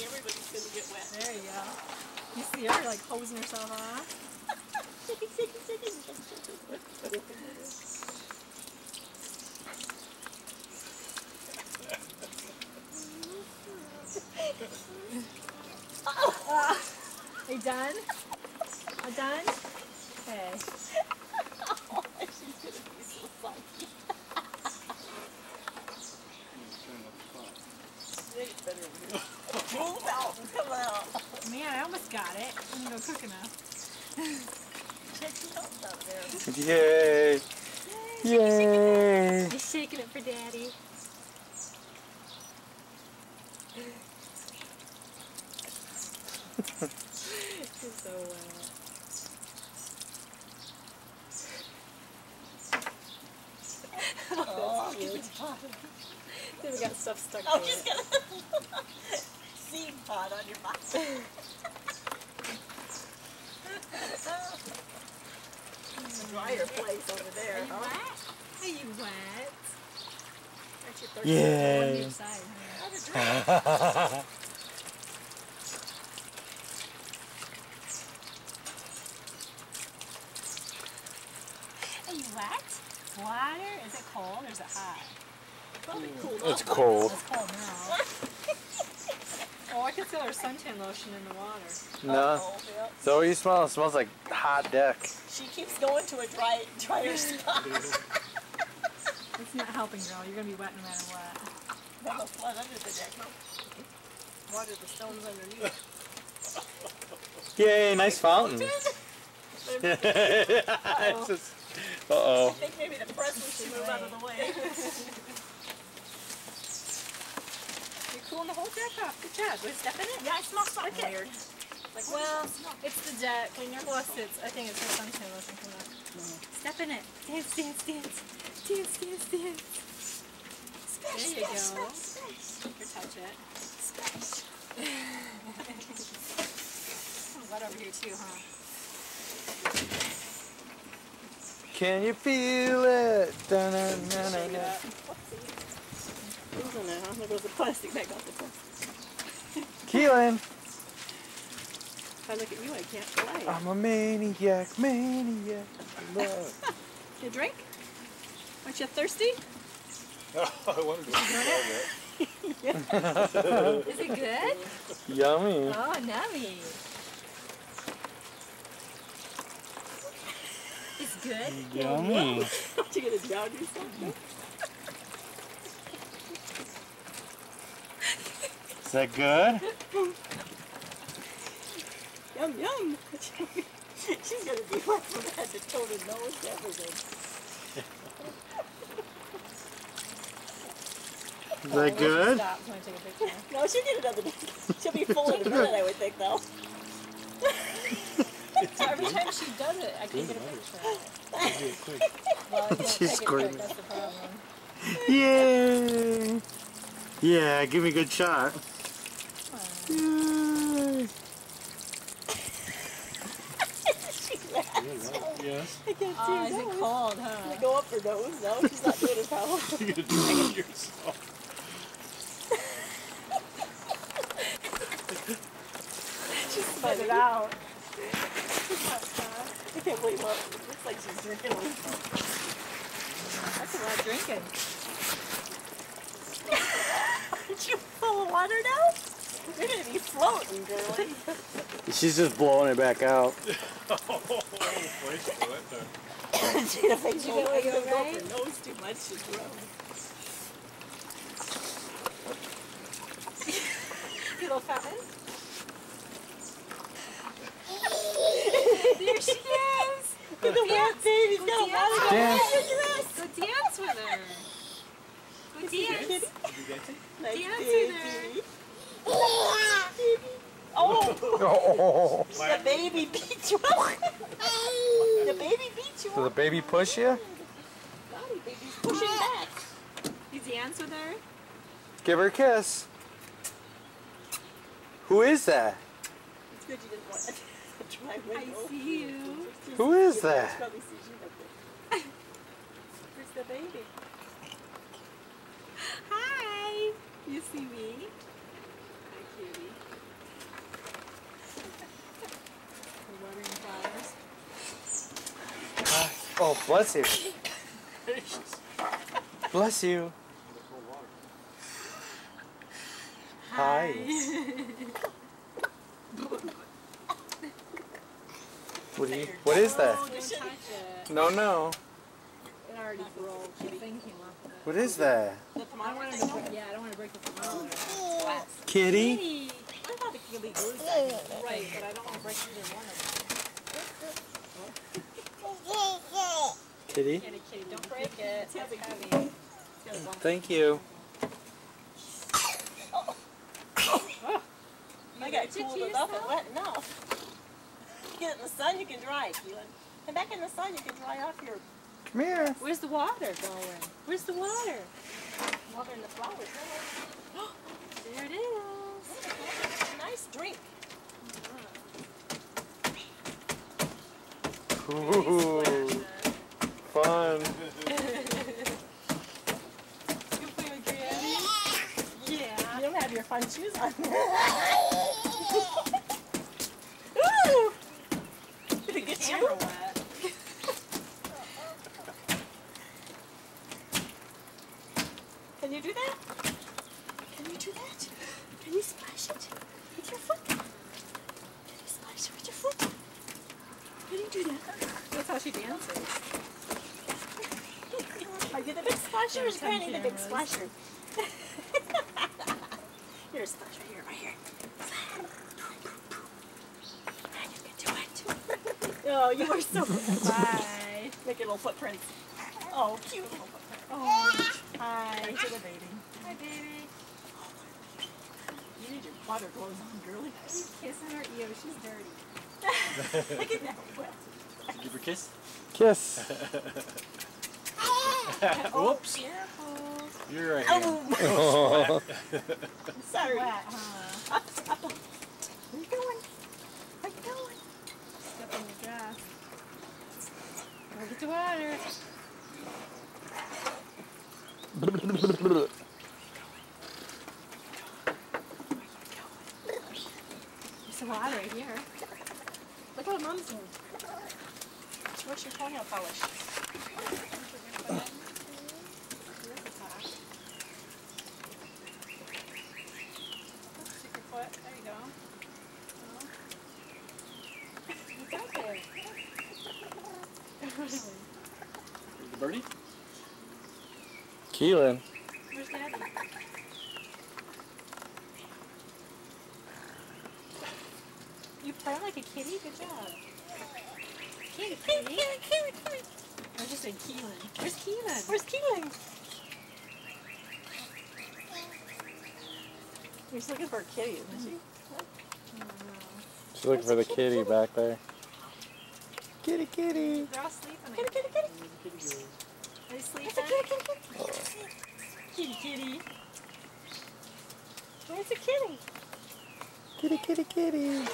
everybody's gonna get wet. There you go. You see her like hosing herself off. Are you done? Are you done? Okay. Oh, she's gonna be so funky. Move out and come out. Man, I almost got it. I'm gonna go cook enough. Check it out out there. Yay! Yay! He's shaking it for Daddy. It's so wet. Oh, cute. Then we got stuff stuck Oh, to she's it. gonna seed pod on your mouth. A drier place over there, Are you huh? wet? Are you wet? Aren't you thirsty? Yay. On your side, huh? Are you wet? Water? Is it cold or is it hot? Probably cool. It's cold. It's cold now. Oh, I could feel her suntan lotion in the water. No. Oh, yeah. So what you smell? It smells like hot deck. She keeps going to a drier spot. It's not helping, girl. You're gonna be wet no matter what. That'll flood under the deck. Water the stones underneath. Yay! Nice fountain. Uh-oh. Uh-oh. I think maybe the press should move out of the way. You're cooling the whole deck off. Good job. Go step in it. Yeah, I smell something weird. Like, Well, it's the deck. Plus, I think it's her suntan lotion coming up. Step in it. Dance, dance, dance. Dance, dance, dance. There you go. You can touch it. It's wet over here too, huh? Can you feel it? Da-na-na-na-na. who's in there, huh? There goes the plastic bag off the top. Keelan, If I look at you, I can't play. I'm a maniac, maniac. Love. You drink? Aren't you thirsty? I wondered what Is it good? Yummy. Oh, nummy. It's good? Yummy. Aren't you gonna drown yourself? Is that good? Yum yum. She's gonna be wet from head to toe to nose to everything. Is that good? Stop. I'm gonna take a picture. No, she'll get another day. She'll be full in a minute, I would think, though. So every time she does it, I can get a picture. Well, I can't She's take it quick, screaming. that's the problem. Yay! Yeah, give me a good shot. Yay. She's mad. Yes. I can't see Oh, her is it nose. cold, I huh? go up her nose, no, she's not doing it well. You're gonna do it yourself. She's Put it out. I can't believe what it looks like she's drinking. That's a lot of drinking. Aren't you full of water now? You're gonna be floating, girlie. She's just blowing it back out. Wasteful, that time. Gina thinks you feel like don't you're go up right? her nose too much, she's gross. Little fountain. There she is. Look at the wet baby's got water going Dance. down your dress. Go dance with her. Go dance. Nice Dance with baby. Oh, Oh. the baby beat you up. The baby beat you Did the up. baby push you? Naughty baby's pushing back. You dance with her. Give her a kiss. Who is that? It's good you didn't want to try I window. see you. Who is She that? probably sees you like that. Where's the baby? Hi. You see me? Hi, cutie. Oh, bless you. Bless you. Hi. What is that? Oh, don't touch it. No, no. It already broke. The thing came off of it. What is that? The I thermometer wanted thing? to break, yeah, I don't want to break the thermometer. Kitty? Kitty. I thought it could be glued back. Right, but I don't want to break either one of them. Kitty? Kitty, kitty, don't break it. It's heavy. Thank you. I got cooled enough and wet enough. Get it in the sun, you can dry it, Keelan. And back in the sun, you can dry off your Come here. Where's the water going? Where's the water? water in the flowers. There it is. Nice drink. Ooh, fun. Yeah. You don't have your fun shoes on. Ooh! Did it get you? Wet. Can you do that? Can you do that? Can you splash it with your foot? Can you splash it with your foot? Can you do that? That's how she dances. Are you the big splasher or is Granny the big splasher? You're a splasher here, right here. And you can do it. Oh, you are so Bye. Make your little footprints. Oh, cute little footprint. Oh. Hi. Intimidating. Hi, baby. You need your water clothes on, girly. She's kissing her ear. She's dirty. Look at that wet. Give her a kiss. Kiss. Whoops. Careful. You're right here. Oh, sorry. Wet, huh? Where you going? Where you going? Step on the grass. Go get the water. There's some water right here. Look what Mom's doing. Where's your toenail polish? Stick your foot. There you go. What's out there? The birdie? Keelan. Where's Daddy? You purr like a kitty? Good job. Kitty, kitty. I just said Keelan. Where's Keelan? Where's Keelan? She's looking for a kitty, isn't she? She's looking for the kitty back there. Kitty, kitty. They're all sleeping. Kitty, kitty, kitty. Are they sleeping? It's a kitty, kitty, kitty. Kitty, kitty. Where's the kitty? Kitty, kitty, kitty. Meow.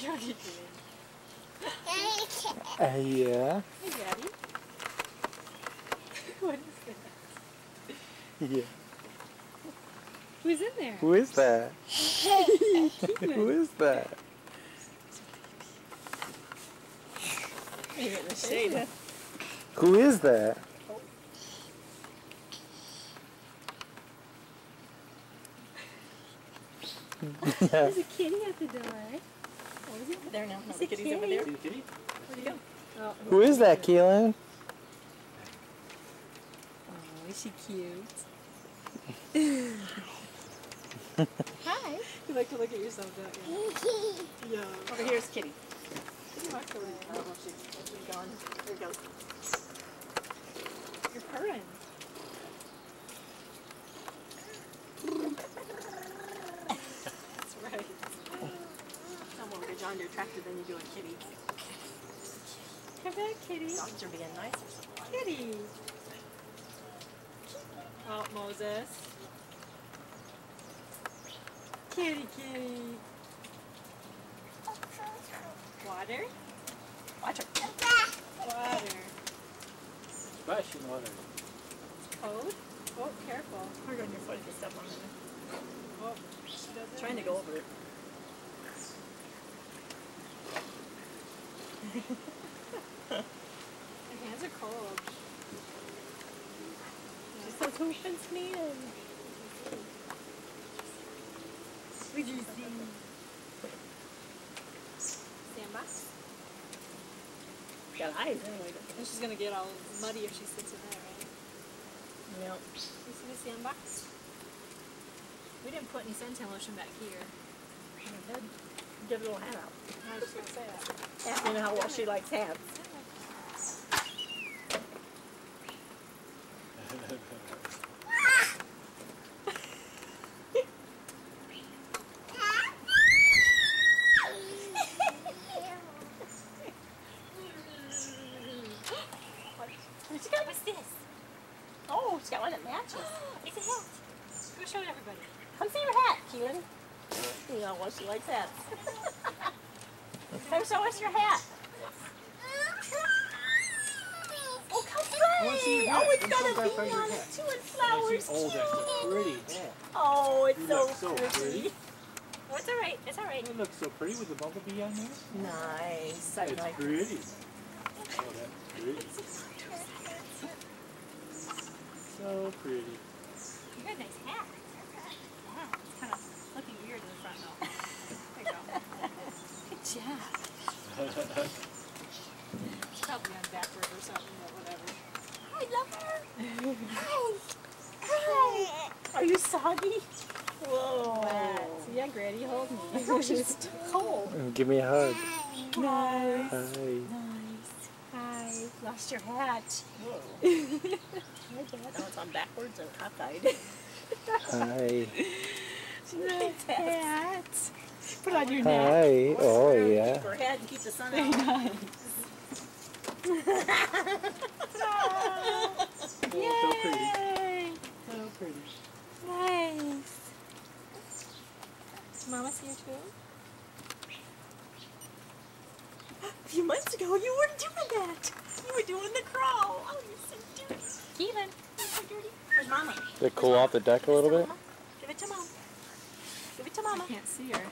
You're a kitty. Yeah. Hey, Daddy. What is that? Yeah. Who's in there? Who is that? Who is that? Maybe in the shade. Who is that? There's a kitty at the door. What is it? There now. It's The a kitty's over kitty. there. See the kitty? Where'd he go? Oh, Who is that, Keelan? oh, is she cute? Hi. You like to look at yourself, don't you? Yeah. Over here's Kitty. Kitty walks over. I don't know if she's gone. There he goes. You're purring. That's right. Some more good John Deere tractor than you do a kitty. Come back, kitty. Dogs are being nice or something. Kitty. Oh, Moses. Kitty, kitty. Water? Watch her. Water. Splash in the water. Code? Oh, careful. Hard on your foot if you step on it. Oh, she does it. Trying to go over it. My hands are cold. She says, who fenced me in? We do see. Sandbox. Got eyes anyway. And she's gonna get all muddy if she sits in there, right? Yep. You see the sandbox? We didn't put any suntan lotion back here. Get a little hat out. I was just gonna say that. Ask me how well she likes hats. What's this? Oh, she's got one that matches. It's a hat. Go show it everybody. Come see your hat, Keelan. You know, well, she likes hats. Come show us your hat. Oh, come play. Oh, it's got a bee on it too and flowers Oh, that's a too. pretty hat. Oh, it's You so look so pretty. pretty. Oh, it's alright. It's alright. It looks so pretty with the bumblebee on there. Nice. I It's like pretty. Oh, that's pretty. So pretty. You got a nice hat. Yeah, it's kind of looking weird in the front though. There you go. Good job. It's probably on backwards or something, but whatever. I love her. Hi. Hi. Are you soggy? Whoa. See, yeah, Grady, hold me. Oh, she's cold. Give me a hug. Nice. Hi. Nice. Hi. Lost your hat. Whoa. Hi, Dad. Oh, it's on backwards and cockeyed. Hi. Nice hat. Put on your neck. Hi. Oh, yeah. Keep her head and keep the sun out. Oh, so pretty. Yay. So pretty. Nice. Mama see you too? A few months ago, you weren't doing that. You were doing the crawl. Oh, you're so dirty. Keelan. You're so dirty. Where's Mama? Did it cool off the deck a little bit? Give it to Mama. Give it to Mama. I can't see her.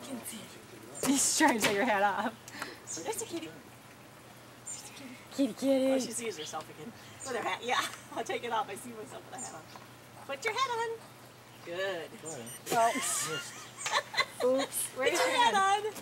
Can see. She's trying to take her hat off. There's a kitty. Kitty, kitty. Oh, she sees herself again. With her hat. Yeah. I'll take it off. I see myself with a hat on. Put your hat on. Good. Go ahead. Well, Oops. put your hat on.